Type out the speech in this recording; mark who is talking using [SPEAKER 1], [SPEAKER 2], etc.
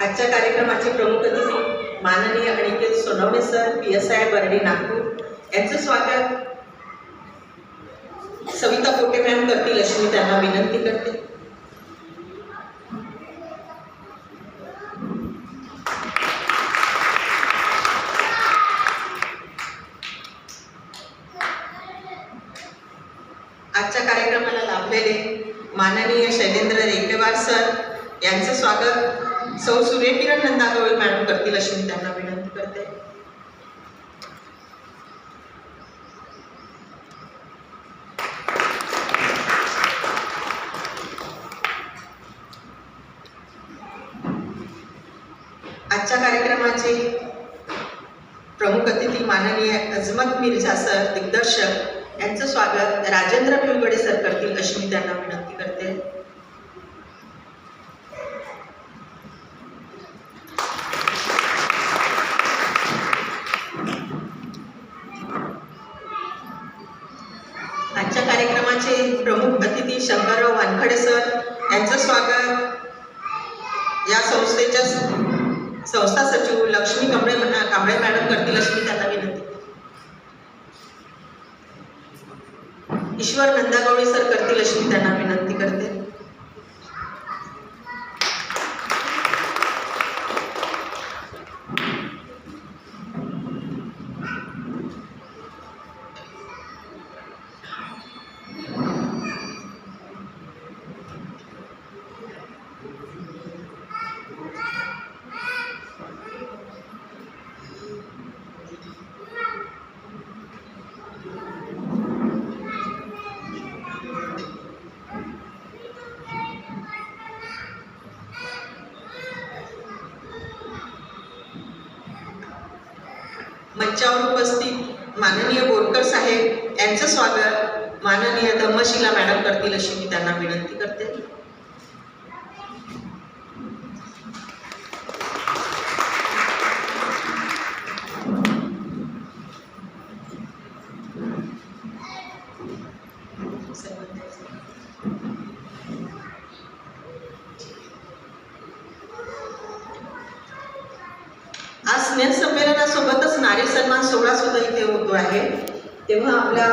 [SPEAKER 1] आजच्या कार्यक्रमाचे प्रमुख अतिथी माननीय अनिकेत सोनवणे सर, PSI बर्डी नागपूर यांचं स्वागत सविता पोटे मॅम करतील अशी मी त्यांना विनंती करते. आजच्या कार्यक्रमाला लाभलेले माननीय शैलेंद्र रेखेवार सर यांचं स्वागत सौ सूर्यकिरण नंदागवळी मॅडम करतील अशी मी त्यांना विनंती करते. आजच्या कार्यक्रमाचे प्रमुख अतिथी माननीय अजमत मिर्झा सर दिग्दर्शक यांचं स्वागत राजेंद्र भिवगडे सर करतील अशी मी त्यांना विनंती करते. आजच्या कार्यक्रमाचे प्रमुख अतिथी शंकरराव वानखडे सर यांचं स्वागत या संस्थेच्या संस्था सचिव लक्ष्मी कांबळे मॅडम करतील अशी मी त्यांना विनंती. ईश्वर नंदागवळी सर करतील अशी मी त्यांना विनंती करते. मंचावर उपस्थित माननीय बोरकर साहेब यांचं स्वागत माननीय धम्मशिला मॅडम करतील अशी मी त्यांना विनंती करते. आज स्नेह संमेलनासोबतच नारी सन्मान सोहळा सुद्धा इथे होतो आहे. तेव्हा आपल्या